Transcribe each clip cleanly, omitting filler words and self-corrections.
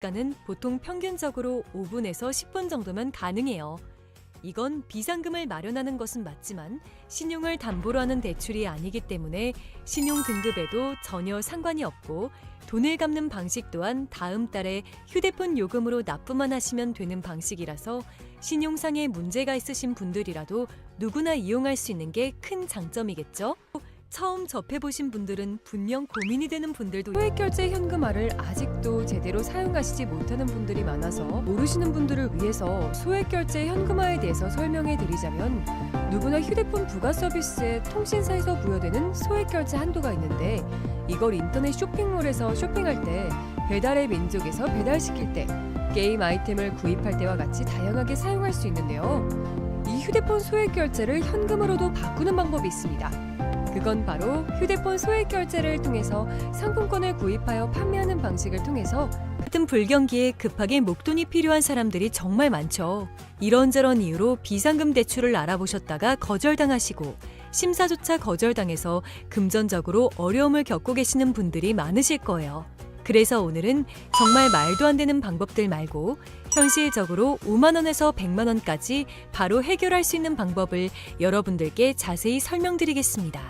시간은 보통 평균적으로 5분에서 10분 정도면 가능해요. 이건 비상금을 마련하는 것은 맞지만 신용을 담보로 하는 대출이 아니기 때문에 신용 등급에도 전혀 상관이 없고 돈을 갚는 방식 또한 다음 달에 휴대폰 요금으로 납부만 하시면 되는 방식이라서 신용상에 문제가 있으신 분들이라도 누구나 이용할 수 있는 게 큰 장점이겠죠? 처음 접해보신 분들은 분명 고민이 되는 분들도 소액결제 현금화를 아직도 제대로 사용하시지 못하는 분들이 많아서 모르시는 분들을 위해서 소액결제 현금화에 대해서 설명해 드리자면 누구나 휴대폰 부가 서비스에 통신사에서 부여되는 소액결제 한도가 있는데 이걸 인터넷 쇼핑몰에서 쇼핑할 때 배달의 민족에서 배달시킬 때 게임 아이템을 구입할 때와 같이 다양하게 사용할 수 있는데요. 이 휴대폰 소액결제를 현금으로도 바꾸는 방법이 있습니다. 그건 바로 휴대폰 소액결제를 통해서 상품권을 구입하여 판매하는 방식을 통해서 같은 불경기에 급하게 목돈이 필요한 사람들이 정말 많죠. 이런저런 이유로 비상금 대출을 알아보셨다가 거절당하시고 심사조차 거절당해서 금전적으로 어려움을 겪고 계시는 분들이 많으실 거예요. 그래서 오늘은 정말 말도 안 되는 방법들 말고 현실적으로 5만 원에서 100만 원까지 바로 해결할 수 있는 방법을 여러분들께 자세히 설명드리겠습니다.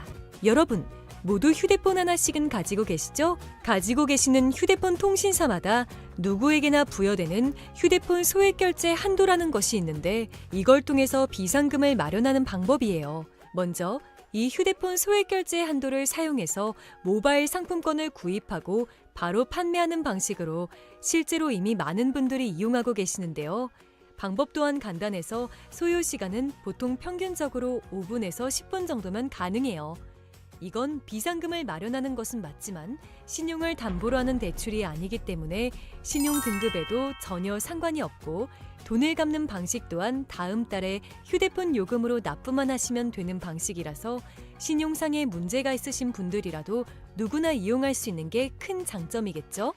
여러분, 모두 휴대폰 하나씩은 가지고 계시죠? 가지고 계시는 휴대폰 통신사마다 누구에게나 부여되는 휴대폰 소액결제 한도라는 것이 있는데 이걸 통해서 비상금을 마련하는 방법이에요. 먼저 이 휴대폰 소액결제 한도를 사용해서 모바일 상품권을 구입하고 바로 판매하는 방식으로 실제로 이미 많은 분들이 이용하고 계시는데요. 방법 또한 간단해서 소요 시간은 보통 평균적으로 5분에서 10분 정도면 가능해요. 이건 비상금을 마련하는 것은 맞지만 신용을 담보로 하는 대출이 아니기 때문에 신용 등급에도 전혀 상관이 없고 돈을 갚는 방식 또한 다음 달에 휴대폰 요금으로 납부만 하시면 되는 방식이라서 신용상에 문제가 있으신 분들이라도 누구나 이용할 수 있는 게 큰 장점이겠죠?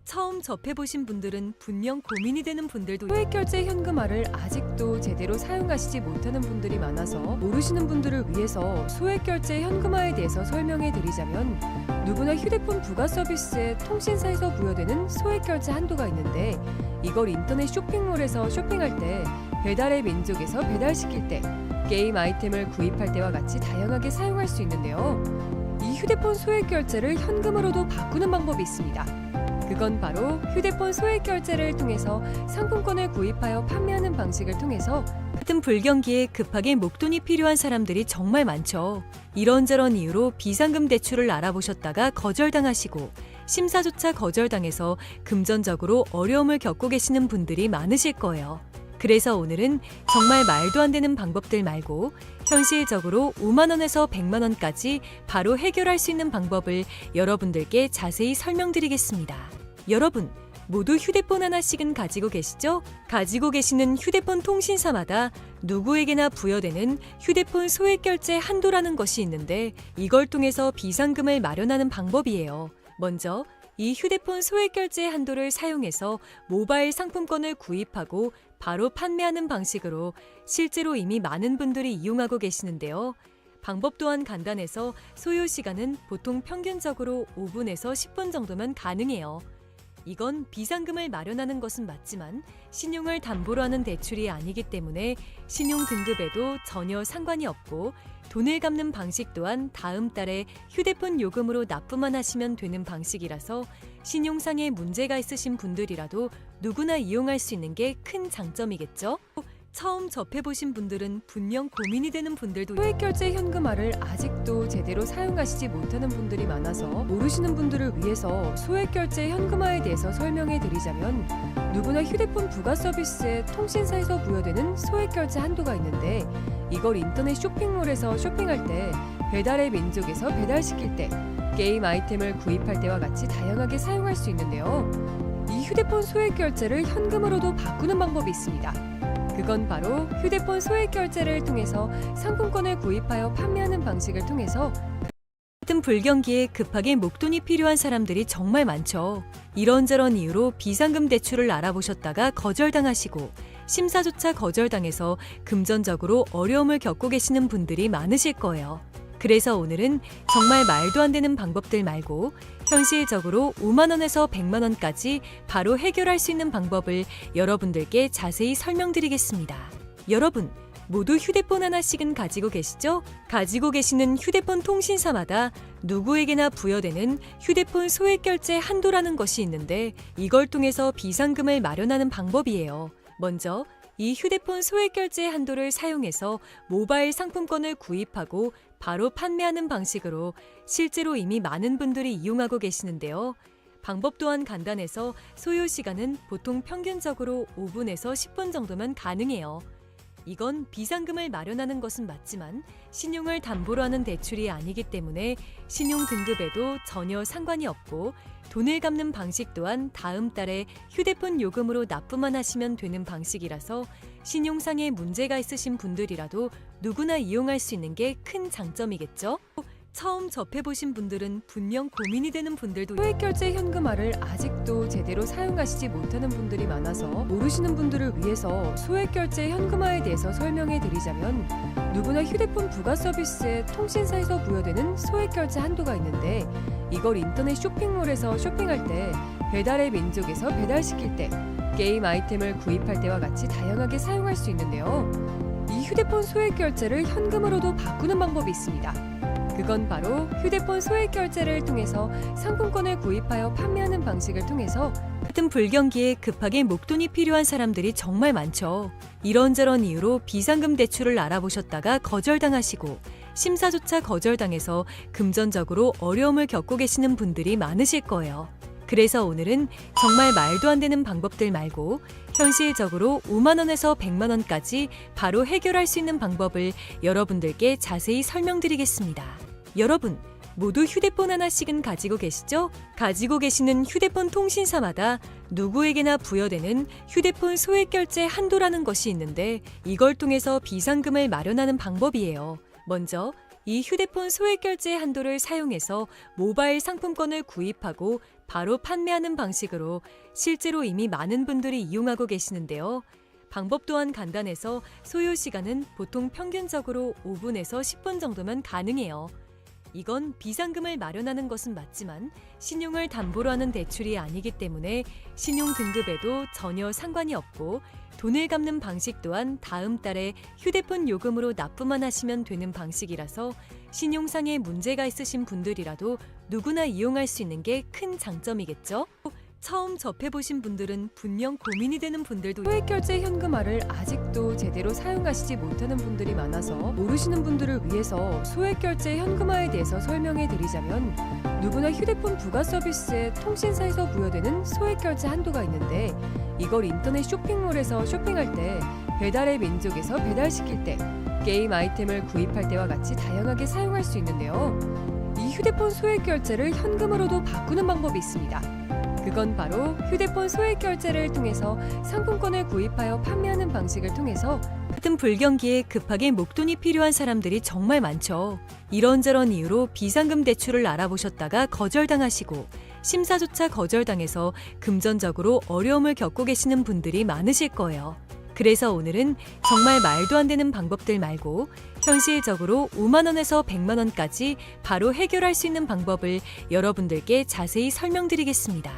처음 접해보신 분들은 분명 고민이 되는 분들도 소액결제 현금화를 아직도 제대로 사용하시지 못하는 분들이 많아서 모르시는 분들을 위해서 소액결제 현금화에 대해서 설명해 드리자면 누구나 휴대폰 부가 서비스에 통신사에서 부여되는 소액결제 한도가 있는데 이걸 인터넷 쇼핑몰에서 쇼핑할 때 배달의 민족에서 배달시킬 때 게임 아이템을 구입할 때와 같이 다양하게 사용할 수 있는데요. 이 휴대폰 소액결제를 현금으로도 바꾸는 방법이 있습니다. 그건 바로 휴대폰 소액결제를 통해서 상품권을 구입하여 판매하는 방식을 통해서 같은 불경기에 급하게 목돈이 필요한 사람들이 정말 많죠. 이런저런 이유로 비상금 대출을 알아보셨다가 거절당하시고 심사조차 거절당해서 금전적으로 어려움을 겪고 계시는 분들이 많으실 거예요. 그래서 오늘은 정말 말도 안 되는 방법들 말고 현실적으로 5만 원에서 100만 원까지 바로 해결할 수 있는 방법을 여러분들께 자세히 설명드리겠습니다. 여러분, 모두 휴대폰 하나씩은 가지고 계시죠? 가지고 계시는 휴대폰 통신사마다 누구에게나 부여되는 휴대폰 소액결제 한도라는 것이 있는데 이걸 통해서 비상금을 마련하는 방법이에요. 먼저 이 휴대폰 소액결제 한도를 사용해서 모바일 상품권을 구입하고 바로 판매하는 방식으로 실제로 이미 많은 분들이 이용하고 계시는데요. 방법 또한 간단해서 소요 시간은 보통 평균적으로 5분에서 10분 정도면 가능해요. 이건 비상금을 마련하는 것은 맞지만 신용을 담보로 하는 대출이 아니기 때문에 신용 등급에도 전혀 상관이 없고 돈을 갚는 방식 또한 다음 달에 휴대폰 요금으로 납부만 하시면 되는 방식이라서 신용상에 문제가 있으신 분들이라도 누구나 이용할 수 있는 게 큰 장점이겠죠? 처음 접해보신 분들은 분명 고민이 되는 분들도 소액결제 현금화를 아직도 제대로 사용하시지 못하는 분들이 많아서 모르시는 분들을 위해서 소액결제 현금화에 대해서 설명해 드리자면 누구나 휴대폰 부가 서비스에 통신사에서 부여되는 소액결제 한도가 있는데 이걸 인터넷 쇼핑몰에서 쇼핑할 때 배달의 민족에서 배달시킬 때 게임 아이템을 구입할 때와 같이 다양하게 사용할 수 있는데요. 이 휴대폰 소액결제를 현금으로도 바꾸는 방법이 있습니다. 그건 바로 휴대폰 소액결제를 통해서 상품권을 구입하여 판매하는 방식을 통해서 같은 불경기에 급하게 목돈이 필요한 사람들이 정말 많죠. 이런저런 이유로 비상금 대출을 알아보셨다가 거절당하시고 심사조차 거절당해서 금전적으로 어려움을 겪고 계시는 분들이 많으실 거예요. 그래서 오늘은 정말 말도 안 되는 방법들 말고 현실적으로 5만 원에서 100만 원까지 바로 해결할 수 있는 방법을 여러분들께 자세히 설명드리겠습니다. 여러분, 모두 휴대폰 하나씩은 가지고 계시죠? 가지고 계시는 휴대폰 통신사마다 누구에게나 부여되는 휴대폰 소액결제 한도라는 것이 있는데 이걸 통해서 비상금을 마련하는 방법이에요. 먼저 이 휴대폰 소액결제 한도를 사용해서 모바일 상품권을 구입하고 바로 판매하는 방식으로 실제로 이미 많은 분들이 이용하고 계시는데요. 방법 또한 간단해서 소요 시간은 보통 평균적으로 5분에서 10분 정도면 가능해요. 이건 비상금을 마련하는 것은 맞지만 신용을 담보로 하는 대출이 아니기 때문에 신용 등급에도 전혀 상관이 없고 돈을 갚는 방식 또한 다음 달에 휴대폰 요금으로 납부만 하시면 되는 방식이라서 신용상에 문제가 있으신 분들이라도 누구나 이용할 수 있는 게 큰 장점이겠죠? 처음 접해보신 분들은 분명 고민이 되는 분들도 소액결제 현금화를 아직도 제대로 사용하시지 못하는 분들이 많아서 모르시는 분들을 위해서 소액결제 현금화에 대해서 설명해 드리자면 누구나 휴대폰 부가 서비스에 통신사에서 부여되는 소액결제 한도가 있는데 이걸 인터넷 쇼핑몰에서 쇼핑할 때 배달의 민족에서 배달시킬 때 게임 아이템을 구입할 때와 같이 다양하게 사용할 수 있는데요. 이 휴대폰 소액결제를 현금으로도 바꾸는 방법이 있습니다. 그건 바로 휴대폰 소액결제를 통해서 상품권을 구입하여 판매하는 방식을 통해서 같은 불경기에 급하게 목돈이 필요한 사람들이 정말 많죠. 이런저런 이유로 비상금 대출을 알아보셨다가 거절당하시고 심사조차 거절당해서 금전적으로 어려움을 겪고 계시는 분들이 많으실 거예요. 그래서 오늘은 정말 말도 안 되는 방법들 말고 현실적으로 5만 원에서 100만 원까지 바로 해결할 수 있는 방법을 여러분들께 자세히 설명드리겠습니다. 여러분, 모두 휴대폰 하나씩은 가지고 계시죠? 가지고 계시는 휴대폰 통신사마다 누구에게나 부여되는 휴대폰 소액결제 한도라는 것이 있는데 이걸 통해서 비상금을 마련하는 방법이에요. 먼저 이 휴대폰 소액결제 한도를 사용해서 모바일 상품권을 구입하고 바로 판매하는 방식으로 실제로 이미 많은 분들이 이용하고 계시는데요. 방법 또한 간단해서 소요 시간은 보통 평균적으로 5분에서 10분 정도면 가능해요. 이건 비상금을 마련하는 것은 맞지만 신용을 담보로 하는 대출이 아니기 때문에 신용 등급에도 전혀 상관이 없고 돈을 갚는 방식 또한 다음 달에 휴대폰 요금으로 납부만 하시면 되는 방식이라서 신용상에 문제가 있으신 분들이라도 누구나 이용할 수 있는 게 큰 장점이겠죠? 처음 접해보신 분들은 분명 고민이 되는 분들도 소액결제 현금화를 아직도 제대로 사용하시지 못하는 분들이 많아서 모르시는 분들을 위해서 소액결제 현금화에 대해서 설명해 드리자면 누구나 휴대폰 부가 서비스에 통신사에서 부여되는 소액결제 한도가 있는데 이걸 인터넷 쇼핑몰에서 쇼핑할 때 배달의 민족에서 배달시킬 때 게임 아이템을 구입할 때와 같이 다양하게 사용할 수 있는데요. 이 휴대폰 소액결제를 현금으로도 바꾸는 방법이 있습니다. 그건 바로 휴대폰 소액결제를 통해서 상품권을 구입하여 판매하는 방식을 통해서 같은 불경기에 급하게 목돈이 필요한 사람들이 정말 많죠. 이런저런 이유로 비상금 대출을 알아보셨다가 거절당하시고 심사조차 거절당해서 금전적으로 어려움을 겪고 계시는 분들이 많으실 거예요. 그래서 오늘은 정말 말도 안 되는 방법들 말고 현실적으로 5만 원에서 100만 원까지 바로 해결할 수 있는 방법을 여러분들께 자세히 설명드리겠습니다.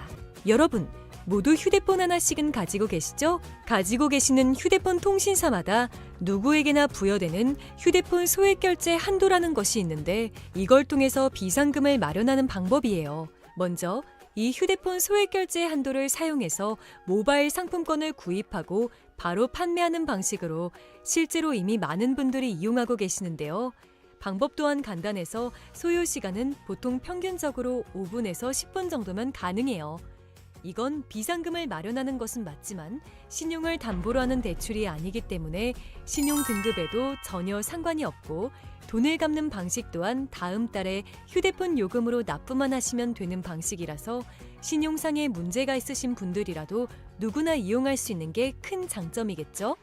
여러분, 모두 휴대폰 하나씩은 가지고 계시죠? 가지고 계시는 휴대폰 통신사마다 누구에게나 부여되는 휴대폰 소액결제 한도라는 것이 있는데 이걸 통해서 비상금을 마련하는 방법이에요. 먼저 이 휴대폰 소액결제 한도를 사용해서 모바일 상품권을 구입하고 바로 판매하는 방식으로 실제로 이미 많은 분들이 이용하고 계시는데요. 방법 또한 간단해서 소요 시간은 보통 평균적으로 5분에서 10분 정도면 가능해요. 이건 비상금을 마련하는 것은 맞지만 신용을 담보로 하는 대출이 아니기 때문에 신용 등급에도 전혀 상관이 없고 돈을 갚는 방식 또한 다음 달에 휴대폰 요금으로 납부만 하시면 되는 방식이라서 신용상에 문제가 있으신 분들이라도 누구나 이용할 수 있는 게 큰 장점이겠죠?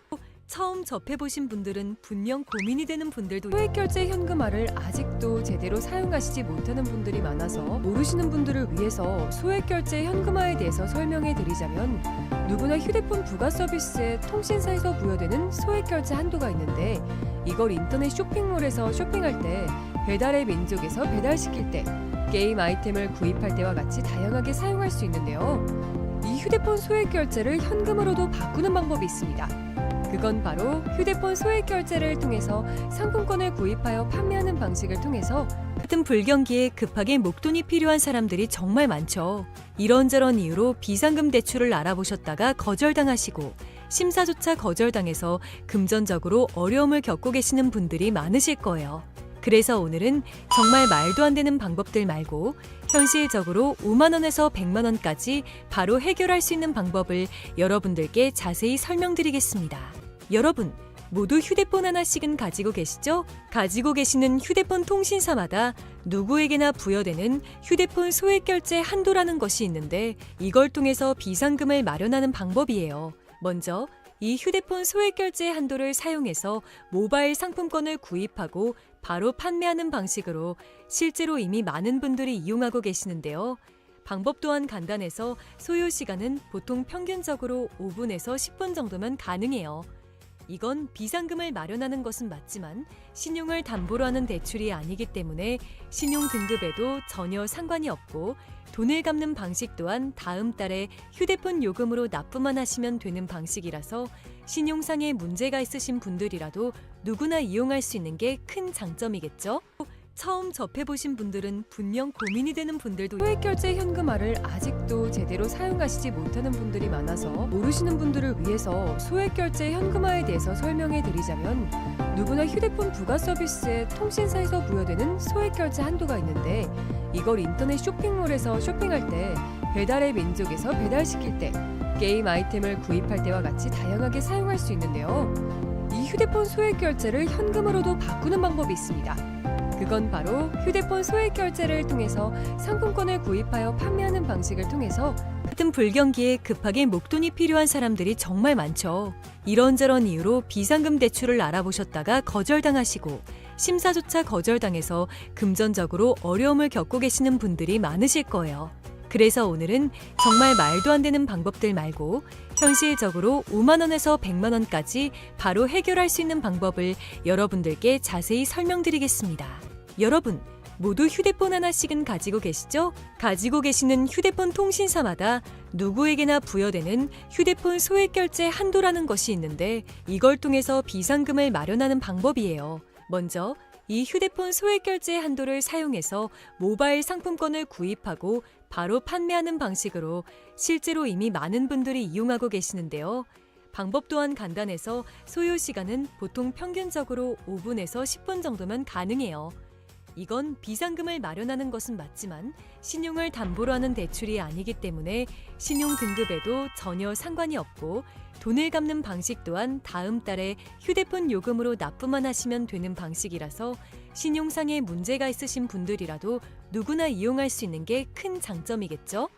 처음 접해보신 분들은 분명 고민이 되는 분들도 소액결제 현금화를 아직도 제대로 사용하시지 못하는 분들이 많아서 모르시는 분들을 위해서 소액결제 현금화에 대해서 설명해 드리자면 누구나 휴대폰 부가 서비스에 통신사에서 부여되는 소액결제 한도가 있는데 이걸 인터넷 쇼핑몰에서 쇼핑할 때 배달의 민족에서 배달시킬 때, 게임 아이템을 구입할 때와 같이 다양하게 사용할 수 있는데요. 이 휴대폰 소액 결제를 현금으로도 바꾸는 방법이 있습니다. 그건 바로 휴대폰 소액 결제를 통해서 상품권을 구입하여 판매하는 방식을 통해서 같은 불경기에 급하게 목돈이 필요한 사람들이 정말 많죠. 이런저런 이유로 비상금 대출을 알아보셨다가 거절당하시고 심사조차 거절당해서 금전적으로 어려움을 겪고 계시는 분들이 많으실 거예요. 그래서 오늘은 정말 말도 안 되는 방법들 말고 현실적으로 5만 원에서 100만 원까지 바로 해결할 수 있는 방법을 여러분들께 자세히 설명드리겠습니다. 여러분, 모두 휴대폰 하나씩은 가지고 계시죠? 가지고 계시는 휴대폰 통신사마다 누구에게나 부여되는 휴대폰 소액 결제 한도라는 것이 있는데 이걸 통해서 비상금을 마련하는 방법이에요. 먼저 이 휴대폰 소액 결제 한도를 사용해서 모바일 상품권을 구입하고 바로 판매하는 방식으로 실제로 이미 많은 분들이 이용하고 계시는데요. 방법 또한 간단해서 소요 시간은 보통 평균적으로 5분에서 10분 정도면 가능해요. 이건 비상금을 마련하는 것은 맞지만 신용을 담보로 하는 대출이 아니기 때문에 신용 등급에도 전혀 상관이 없고 돈을 갚는 방식 또한 다음 달에 휴대폰 요금으로 납부만 하시면 되는 방식이라서 신용상의 문제가 있으신 분들이라도 누구나 이용할 수 있는 게 큰 장점이겠죠? 처음 접해보신 분들은 분명 고민이 되는 분들도 소액 결제 현금화를 아직도 제대로 사용하시지 못하는 분들이 많아서 모르시는 분들을 위해서 소액 결제 현금화에 대해서 설명해 드리자면 누구나 휴대폰 부가 서비스에 통신사에서 부여되는 소액 결제 한도가 있는데 이걸 인터넷 쇼핑몰에서 쇼핑할 때, 배달의 민족에서 배달시킬 때, 게임 아이템을 구입할 때와 같이 다양하게 사용할 수 있는데요. 이 휴대폰 소액 결제를 현금으로도 바꾸는 방법이 있습니다. 그건 바로 휴대폰 소액 결제를 통해서 상품권을 구입하여 판매하는 방식을 통해서 같은 불경기에 급하게 목돈이 필요한 사람들이 정말 많죠. 이런저런 이유로 비상금 대출을 알아보셨다가 거절당하시고 심사조차 거절당해서 금전적으로 어려움을 겪고 계시는 분들이 많으실 거예요. 그래서 오늘은 정말 말도 안 되는 방법들 말고 현실적으로 5만 원에서 100만 원까지 바로 해결할 수 있는 방법을 여러분들께 자세히 설명드리겠습니다. 여러분, 모두 휴대폰 하나씩은 가지고 계시죠? 가지고 계시는 휴대폰 통신사마다 누구에게나 부여되는 휴대폰 소액 결제 한도라는 것이 있는데 이걸 통해서 비상금을 마련하는 방법이에요. 먼저 이 휴대폰 소액 결제 한도를 사용해서 모바일 상품권을 구입하고 바로 판매하는 방식으로 실제로 이미 많은 분들이 이용하고 계시는데요. 방법 또한 간단해서 소요 시간은 보통 평균적으로 5분에서 10분 정도면 가능해요. 이건 비상금을 마련하는 것은 맞지만 신용을 담보로 하는 대출이 아니기 때문에 신용 등급에도 전혀 상관이 없고 돈을 갚는 방식 또한 다음 달에 휴대폰 요금으로 납부만 하시면 되는 방식이라서 신용상의 문제가 있으신 분들이라도 누구나 이용할 수 있는 게 큰 장점이겠죠?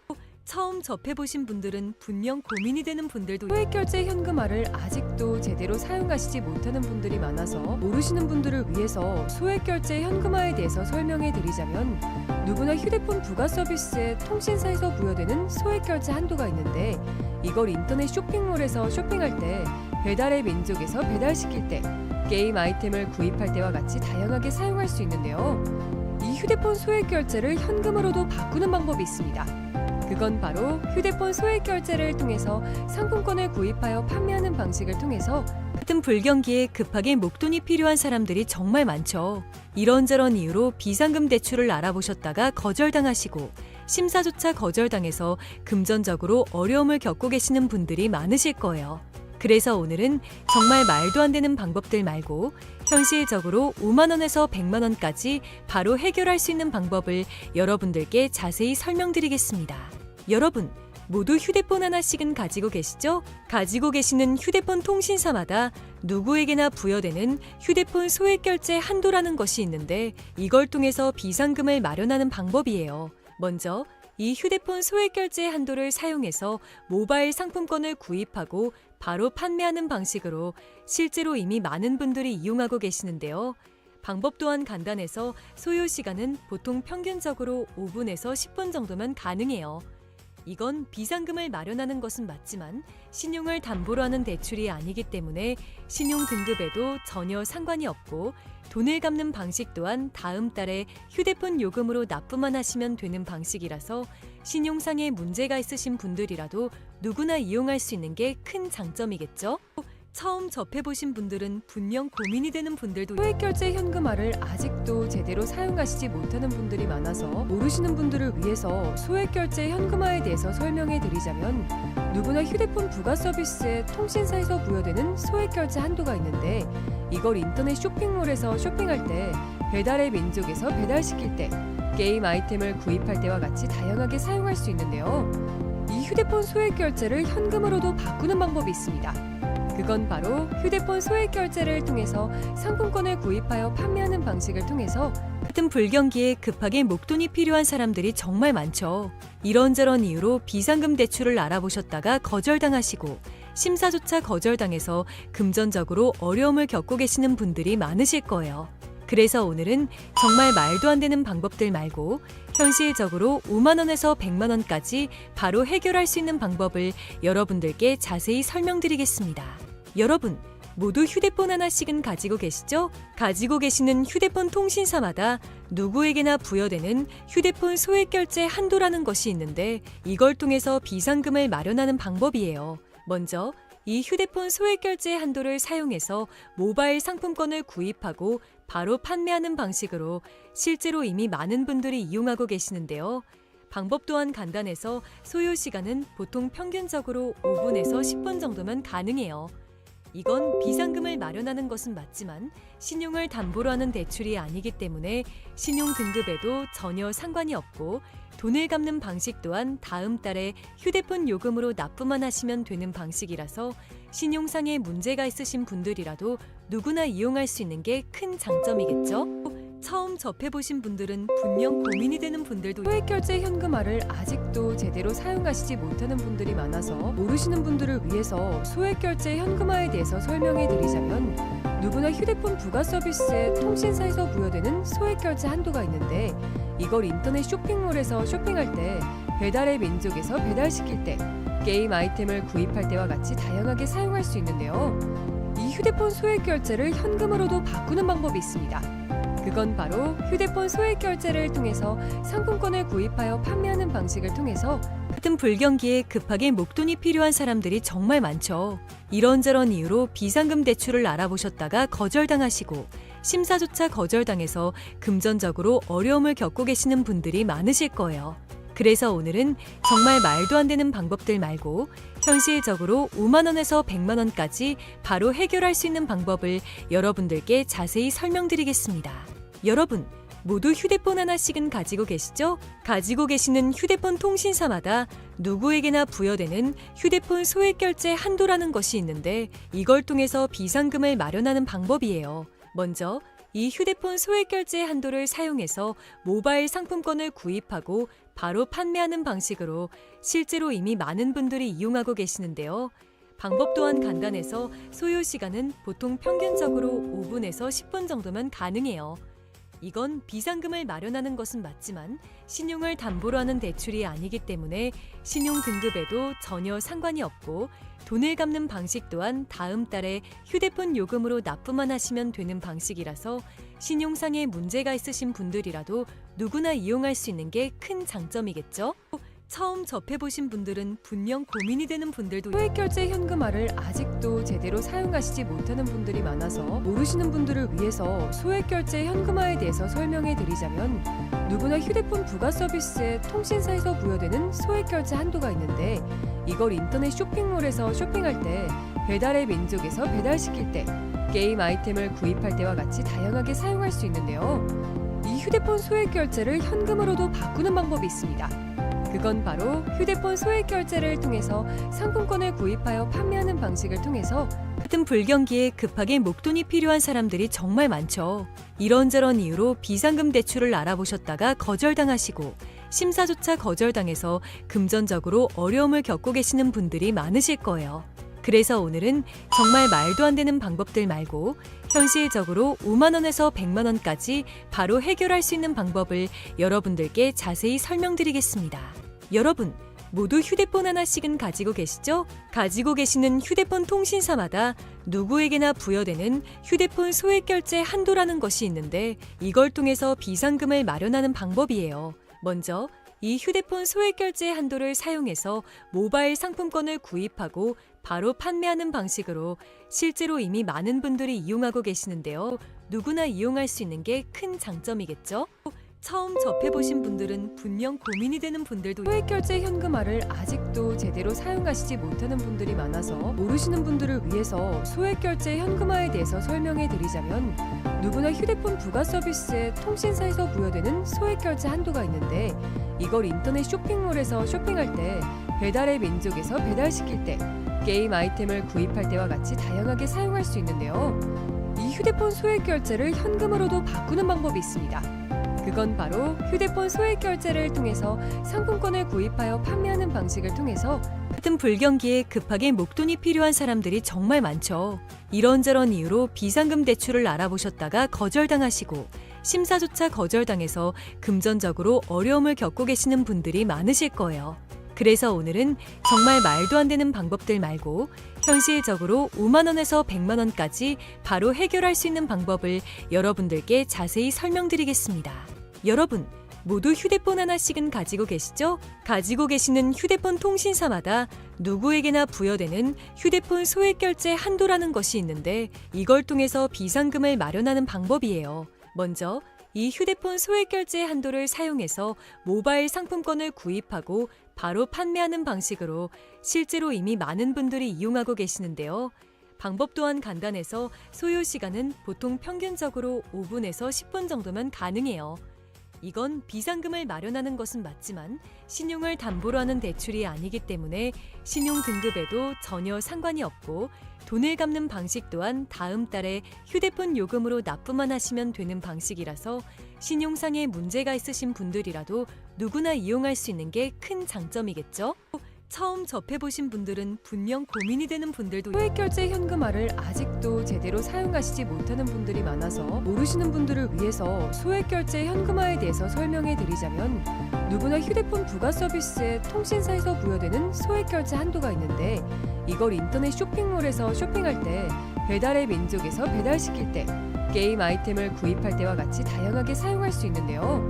처음 접해보신 분들은 분명 고민이 되는 분들도 소액 결제 현금화를 아직도 제대로 사용하시지 못하는 분들이 많아서 모르시는 분들을 위해서 소액 결제 현금화에 대해서 설명해 드리자면 누구나 휴대폰 부가 서비스에 통신사에서 부여되는 소액 결제 한도가 있는데 이걸 인터넷 쇼핑몰에서 쇼핑할 때, 배달의 민족에서 배달시킬 때, 게임 아이템을 구입할 때와 같이 다양하게 사용할 수 있는데요. 이 휴대폰 소액 결제를 현금으로도 바꾸는 방법이 있습니다. 그건 바로 휴대폰 소액 결제를 통해서 상품권을 구입하여 판매하는 방식을 통해서 같은 불경기에 급하게 목돈이 필요한 사람들이 정말 많죠. 이런저런 이유로 비상금 대출을 알아보셨다가 거절당하시고 심사조차 거절당해서 금전적으로 어려움을 겪고 계시는 분들이 많으실 거예요. 그래서 오늘은 정말 말도 안 되는 방법들 말고 현실적으로 5만 원에서 100만 원까지 바로 해결할 수 있는 방법을 여러분들께 자세히 설명드리겠습니다. 여러분, 모두 휴대폰 하나씩은 가지고 계시죠? 가지고 계시는 휴대폰 통신사마다 누구에게나 부여되는 휴대폰 소액 결제 한도라는 것이 있는데 이걸 통해서 비상금을 마련하는 방법이에요. 먼저 이 휴대폰 소액 결제 한도를 사용해서 모바일 상품권을 구입하고 바로 판매하는 방식으로 실제로 이미 많은 분들이 이용하고 계시는데요. 방법 또한 간단해서 소요 시간은 보통 평균적으로 5분에서 10분 정도면 가능해요. 이건 비상금을 마련하는 것은 맞지만 신용을 담보로 하는 대출이 아니기 때문에 신용 등급에도 전혀 상관이 없고 돈을 갚는 방식 또한 다음 달에 휴대폰 요금으로 납부만 하시면 되는 방식이라서 신용상에 문제가 있으신 분들이라도 누구나 이용할 수 있는 게 큰 장점이겠죠? 처음 접해보신 분들은 분명 고민이 되는 분들도 소액결제 현금화를 아직도 제대로 사용하시지 못하는 분들이 많아서 모르시는 분들을 위해서 소액결제 현금화에 대해서 설명해 드리자면 누구나 휴대폰 부가 서비스에 통신사에서 부여되는 소액결제 한도가 있는데 이걸 인터넷 쇼핑몰에서 쇼핑할 때 배달의 민족에서 배달시킬 때 게임 아이템을 구입할 때와 같이 다양하게 사용할 수 있는데요. 이 휴대폰 소액결제를 현금으로도 바꾸는 방법이 있습니다. 그건 바로 휴대폰 소액결제를 통해서 상품권을 구입하여 판매하는 방식을 통해서 같은 불경기에 급하게 목돈이 필요한 사람들이 정말 많죠. 이런저런 이유로 비상금 대출을 알아보셨다가 거절당하시고 심사조차 거절당해서 금전적으로 어려움을 겪고 계시는 분들이 많으실 거예요. 그래서 오늘은 정말 말도 안 되는 방법들 말고 현실적으로 5만 원에서 100만 원까지 바로 해결할 수 있는 방법을 여러분들께 자세히 설명드리겠습니다. 여러분, 모두 휴대폰 하나씩은 가지고 계시죠? 가지고 계시는 휴대폰 통신사마다 누구에게나 부여되는 휴대폰 소액결제 한도라는 것이 있는데 이걸 통해서 비상금을 마련하는 방법이에요. 먼저 이 휴대폰 소액결제 한도를 사용해서 모바일 상품권을 구입하고 바로 판매하는 방식으로 실제로 이미 많은 분들이 이용하고 계시는데요. 방법 또한 간단해서 소요 시간은 보통 평균적으로 5분에서 10분 정도면 가능해요. 이건 비상금을 마련하는 것은 맞지만 신용을 담보로 하는 대출이 아니기 때문에 신용 등급에도 전혀 상관이 없고 돈을 갚는 방식 또한 다음 달에 휴대폰 요금으로 납부만 하시면 되는 방식이라서 신용상에 문제가 있으신 분들이라도 누구나 이용할 수 있는 게 큰 장점이겠죠? 처음 접해보신 분들은 분명 고민이 되는 분들도 소액결제 현금화를 아직도 제대로 사용하시지 못하는 분들이 많아서 모르시는 분들을 위해서 소액결제 현금화에 대해서 설명해 드리자면 누구나 휴대폰 부가 서비스에 통신사에서 부여되는 소액결제 한도가 있는데 이걸 인터넷 쇼핑몰에서 쇼핑할 때 배달의 민족에서 배달시킬 때 게임 아이템을 구입할 때와 같이 다양하게 사용할 수 있는데요. 이 휴대폰 소액결제를 현금으로도 바꾸는 방법이 있습니다. 그건 바로 휴대폰 소액결제를 통해서 상품권을 구입하여 판매하는 방식을 통해서 같은 불경기에 급하게 목돈이 필요한 사람들이 정말 많죠. 이런저런 이유로 비상금 대출을 알아보셨다가 거절당하시고 심사조차 거절당해서 금전적으로 어려움을 겪고 계시는 분들이 많으실 거예요. 그래서 오늘은 정말 말도 안 되는 방법들 말고 현실적으로 5만 원에서 100만 원까지 바로 해결할 수 있는 방법을 여러분들께 자세히 설명드리겠습니다. 여러분, 모두 휴대폰 하나씩은 가지고 계시죠? 가지고 계시는 휴대폰 통신사마다 누구에게나 부여되는 휴대폰 소액결제 한도라는 것이 있는데 이걸 통해서 비상금을 마련하는 방법이에요. 먼저 이 휴대폰 소액결제 한도를 사용해서 모바일 상품권을 구입하고 바로 판매하는 방식으로 실제로 이미 많은 분들이 이용하고 계시는데요. 방법 또한 간단해서 소요 시간은 보통 평균적으로 5분에서 10분 정도면 가능해요. 이건 비상금을 마련하는 것은 맞지만 신용을 담보로 하는 대출이 아니기 때문에 신용 등급에도 전혀 상관이 없고 돈을 갚는 방식 또한 다음 달에 휴대폰 요금으로 납부만 하시면 되는 방식이라서 신용상에 문제가 있으신 분들이라도 누구나 이용할 수 있는 게 큰 장점이겠죠? 처음 접해보신 분들은 분명 고민이 되는 분들도 소액결제 현금화를 아직도 제대로 사용하시지 못하는 분들이 많아서 모르시는 분들을 위해서 소액결제 현금화에 대해서 설명해 드리자면 누구나 휴대폰 부가 서비스에 통신사에서 부여되는 소액결제 한도가 있는데 이걸 인터넷 쇼핑몰에서 쇼핑할 때 배달의 민족에서 배달시킬 때 게임 아이템을 구입할 때와 같이 다양하게 사용할 수 있는데요. 이 휴대폰 소액결제를 현금으로도 바꾸는 방법이 있습니다. 그건 바로 휴대폰 소액결제를 통해서 상품권을 구입하여 판매하는 방식을 통해서 같은 불경기에 급하게 목돈이 필요한 사람들이 정말 많죠. 이런저런 이유로 비상금 대출을 알아보셨다가 거절당하시고 심사조차 거절당해서 금전적으로 어려움을 겪고 계시는 분들이 많으실 거예요. 그래서 오늘은 정말 말도 안 되는 방법들 말고 현실적으로 5만 원에서 100만 원까지 바로 해결할 수 있는 방법을 여러분들께 자세히 설명드리겠습니다. 여러분, 모두 휴대폰 하나씩은 가지고 계시죠? 가지고 계시는 휴대폰 통신사마다 누구에게나 부여되는 휴대폰 소액결제 한도라는 것이 있는데 이걸 통해서 비상금을 마련하는 방법이에요. 먼저 이 휴대폰 소액결제 한도를 사용해서 모바일 상품권을 구입하고 바로 판매하는 방식으로 실제로 이미 많은 분들이 이용하고 계시는데요. 누구나 이용할 수 있는 게 큰 장점이겠죠? 처음 접해보신 분들은 분명 고민이 되는 분들도 소액결제 현금화를 아직도 제대로 사용하시지 못하는 분들이 많아서 모르시는 분들을 위해서 소액결제 현금화에 대해서 설명해 드리자면 누구나 휴대폰 부가 서비스에 통신사에서 부여되는 소액결제 한도가 있는데 이걸 인터넷 쇼핑몰에서 쇼핑할 때 배달의 민족에서 배달시킬 때 게임 아이템을 구입할 때와 같이 다양하게 사용할 수 있는데요. 이 휴대폰 소액결제를 현금으로도 바꾸는 방법이 있습니다. 그건 바로 휴대폰 소액결제를 통해서 상품권을 구입하여 판매하는 방식을 통해서 같은 불경기에 급하게 목돈이 필요한 사람들이 정말 많죠. 이런저런 이유로 비상금 대출을 알아보셨다가 거절당하시고 심사조차 거절당해서 금전적으로 어려움을 겪고 계시는 분들이 많으실 거예요. 그래서 오늘은 정말 말도 안 되는 방법들 말고 현실적으로 5만 원에서 100만 원까지 바로 해결할 수 있는 방법을 여러분들께 자세히 설명드리겠습니다. 여러분, 모두 휴대폰 하나씩은 가지고 계시죠? 가지고 계시는 휴대폰 통신사마다 누구에게나 부여되는 휴대폰 소액결제 한도라는 것이 있는데 이걸 통해서 비상금을 마련하는 방법이에요. 먼저 이 휴대폰 소액결제 한도를 사용해서 모바일 상품권을 구입하고 바로 판매하는 방식으로 실제로 이미 많은 분들이 이용하고 계시는데요. 방법 또한 간단해서 소요 시간은 보통 평균적으로 5분에서 10분 정도면 가능해요. 이건 비상금을 마련하는 것은 맞지만 신용을 담보로 하는 대출이 아니기 때문에 신용 등급에도 전혀 상관이 없고 돈을 갚는 방식 또한 다음 달에 휴대폰 요금으로 납부만 하시면 되는 방식이라서 신용상에 문제가 있으신 분들이라도 누구나 이용할 수 있는 게 큰 장점이겠죠? 처음 접해보신 분들은 분명 고민이 되는 분들도 소액결제 현금화를 아직도 제대로 사용하시지 못하는 분들이 많아서 모르시는 분들을 위해서 소액결제 현금화에 대해서 설명해 드리자면 누구나 휴대폰 부가 서비스에 통신사에서 부여되는 소액결제 한도가 있는데 이걸 인터넷 쇼핑몰에서 쇼핑할 때 배달의 민족에서 배달시킬 때 게임 아이템을 구입할 때와 같이 다양하게 사용할 수 있는데요.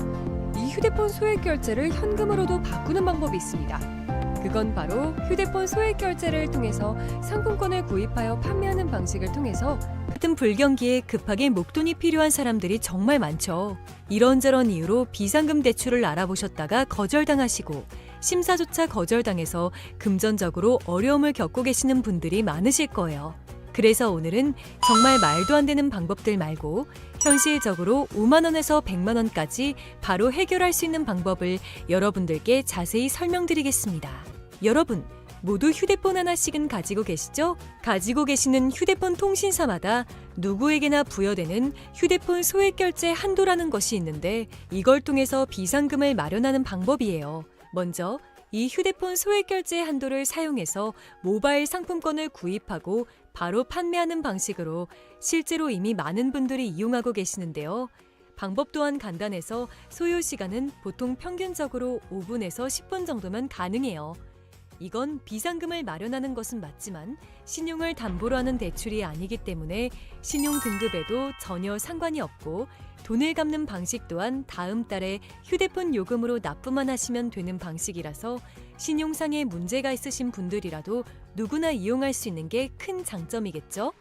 이 휴대폰 소액결제를 현금으로도 바꾸는 방법이 있습니다. 그건 바로 휴대폰 소액결제를 통해서 상품권을 구입하여 판매하는 방식을 통해서 같은 불경기에 급하게 목돈이 필요한 사람들이 정말 많죠. 이런저런 이유로 비상금 대출을 알아보셨다가 거절당하시고 심사조차 거절당해서 금전적으로 어려움을 겪고 계시는 분들이 많으실 거예요. 그래서 오늘은 정말 말도 안 되는 방법들 말고 현실적으로 5만 원에서 100만 원까지 바로 해결할 수 있는 방법을 여러분들께 자세히 설명드리겠습니다. 여러분, 모두 휴대폰 하나씩은 가지고 계시죠? 가지고 계시는 휴대폰 통신사마다 누구에게나 부여되는 휴대폰 소액결제 한도라는 것이 있는데 이걸 통해서 비상금을 마련하는 방법이에요. 먼저 이 휴대폰 소액결제 한도를 사용해서 모바일 상품권을 구입하고 바로 판매하는 방식으로 실제로 이미 많은 분들이 이용하고 계시는데요. 방법 또한 간단해서 소요 시간은 보통 평균적으로 5분에서 10분 정도면 가능해요. 이건 비상금을 마련하는 것은 맞지만 신용을 담보로 하는 대출이 아니기 때문에 신용 등급에도 전혀 상관이 없고 돈을 갚는 방식 또한 다음 달에 휴대폰 요금으로 납부만 하시면 되는 방식이라서 신용상에 문제가 있으신 분들이라도 누구나 이용할 수 있는 게 큰 장점이겠죠?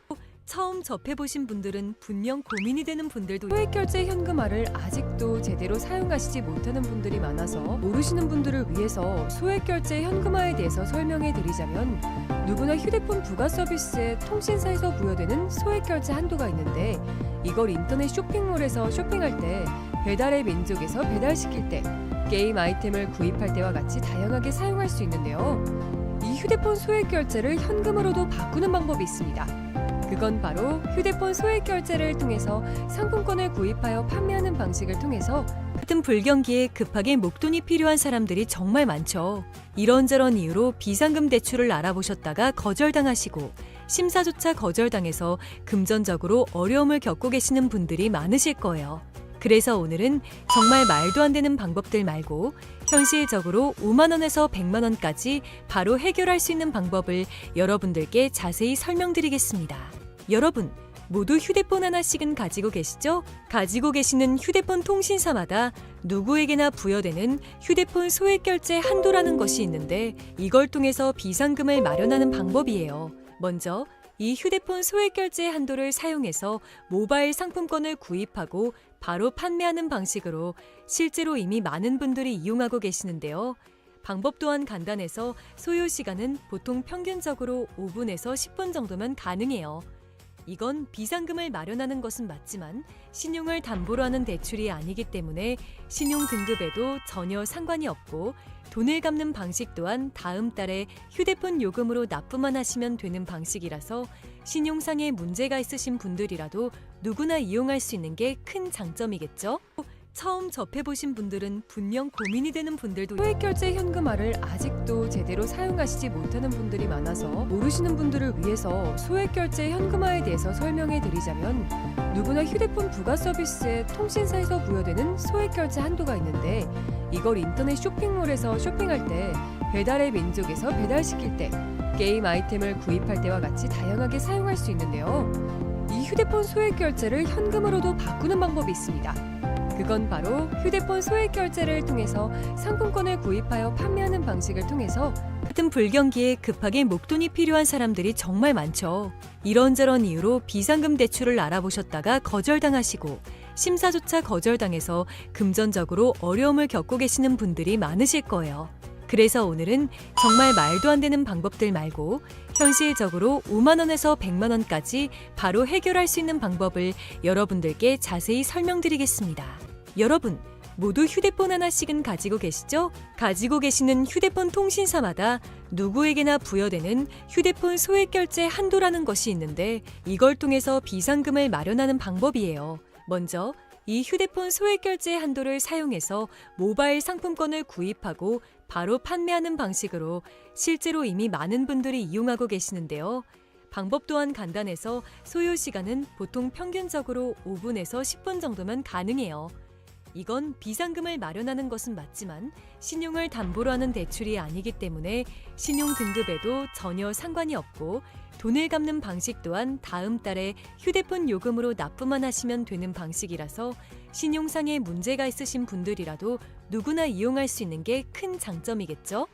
처음 접해보신 분들은 분명 고민이 되는 분들도 소액결제 현금화를 아직도 제대로 사용하시지 못하는 분들이 많아서 모르시는 분들을 위해서 소액결제 현금화에 대해서 설명해 드리자면 누구나 휴대폰 부가 서비스에 통신사에서 부여되는 소액결제 한도가 있는데 이걸 인터넷 쇼핑몰에서 쇼핑할 때 배달의 민족에서 배달시킬 때 게임 아이템을 구입할 때와 같이 다양하게 사용할 수 있는데요. 이 휴대폰 소액결제를 현금으로도 바꾸는 방법이 있습니다. 그건 바로 휴대폰 소액결제를 통해서 상품권을 구입하여 판매하는 방식을 통해서 같은 불경기에 급하게 목돈이 필요한 사람들이 정말 많죠. 이런저런 이유로 비상금 대출을 알아보셨다가 거절당하시고 심사조차 거절당해서 금전적으로 어려움을 겪고 계시는 분들이 많으실 거예요. 그래서 오늘은 정말 말도 안 되는 방법들 말고 현실적으로 5만 원에서 100만 원까지 바로 해결할 수 있는 방법을 여러분들께 자세히 설명드리겠습니다. 여러분, 모두 휴대폰 하나씩은 가지고 계시죠? 가지고 계시는 휴대폰 통신사마다 누구에게나 부여되는 휴대폰 소액결제 한도라는 것이 있는데 이걸 통해서 비상금을 마련하는 방법이에요. 먼저 이 휴대폰 소액결제 한도를 사용해서 모바일 상품권을 구입하고 바로 판매하는 방식으로 실제로 이미 많은 분들이 이용하고 계시는데요. 방법 또한 간단해서 소요 시간은 보통 평균적으로 5분에서 10분 정도면 가능해요. 이건 비상금을 마련하는 것은 맞지만 신용을 담보로 하는 대출이 아니기 때문에 신용 등급에도 전혀 상관이 없고 돈을 갚는 방식 또한 다음 달에 휴대폰 요금으로 납부만 하시면 되는 방식이라서 신용상의 문제가 있으신 분들이라도 누구나 이용할 수 있는 게 큰 장점이겠죠? 처음 접해보신 분들은 분명 고민이 되는 분들도 소액결제 현금화를 아직도 제대로 사용하시지 못하는 분들이 많아서 모르시는 분들을 위해서 소액결제 현금화에 대해서 설명해 드리자면 누구나 휴대폰 부가 서비스에 통신사에서 부여되는 소액결제 한도가 있는데 이걸 인터넷 쇼핑몰에서 쇼핑할 때 배달의 민족에서 배달시킬 때 게임 아이템을 구입할 때와 같이 다양하게 사용할 수 있는데요. 이 휴대폰 소액결제를 현금으로도 바꾸는 방법이 있습니다. 그건 바로 휴대폰 소액결제를 통해서 상품권을 구입하여 판매하는 방식을 통해서 같은 불경기에 급하게 목돈이 필요한 사람들이 정말 많죠. 이런저런 이유로 비상금 대출을 알아보셨다가 거절당하시고 심사조차 거절당해서 금전적으로 어려움을 겪고 계시는 분들이 많으실 거예요. 그래서 오늘은 정말 말도 안 되는 방법들 말고 현실적으로 5만 원에서 100만 원까지 바로 해결할 수 있는 방법을 여러분들께 자세히 설명드리겠습니다. 여러분, 모두 휴대폰 하나씩은 가지고 계시죠? 가지고 계시는 휴대폰 통신사마다 누구에게나 부여되는 휴대폰 소액결제 한도라는 것이 있는데 이걸 통해서 비상금을 마련하는 방법이에요. 먼저 이 휴대폰 소액결제 한도를 사용해서 모바일 상품권을 구입하고 바로 판매하는 방식으로 실제로 이미 많은 분들이 이용하고 계시는데요. 방법 또한 간단해서 소요 시간은 보통 평균적으로 5분에서 10분 정도면 가능해요. 이건 비상금을 마련하는 것은 맞지만 신용을 담보로 하는 대출이 아니기 때문에 신용 등급에도 전혀 상관이 없고 돈을 갚는 방식 또한 다음 달에 휴대폰 요금으로 납부만 하시면 되는 방식이라서 신용상의 문제가 있으신 분들이라도 누구나 이용할 수 있는 게 큰 장점이겠죠?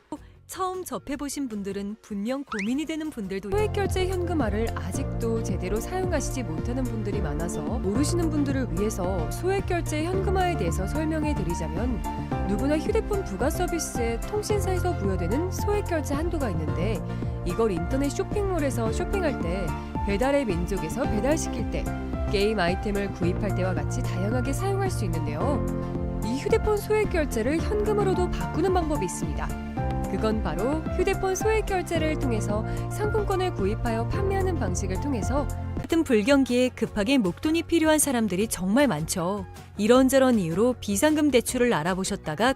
처음 접해보신 분들은 분명 고민이 되는 분들도 소액결제 현금화를 아직도 제대로 사용하시지 못하는 분들이 많아서 모르시는 분들을 위해서 소액결제 현금화에 대해서 설명해 드리자면 누구나 휴대폰 부가 서비스에 통신사에서 부여되는 소액결제 한도가 있는데 이걸 인터넷 쇼핑몰에서 쇼핑할 때 배달의 민족에서 배달시킬 때 게임 아이템을 구입할 때와 같이 다양하게 사용할 수 있는데요. 이 휴대폰 소액결제를 현금으로도 바꾸는 방법이 있습니다. 그건 바로 휴대폰 소액결제를 통해서 상품권을 구입하여 판매하는 방식을 통해서 같은 불경기에 급하게 목돈이 필요한 사람들이 정말 많죠. 이런저런 이유로 비상금 대출을 알아보셨다가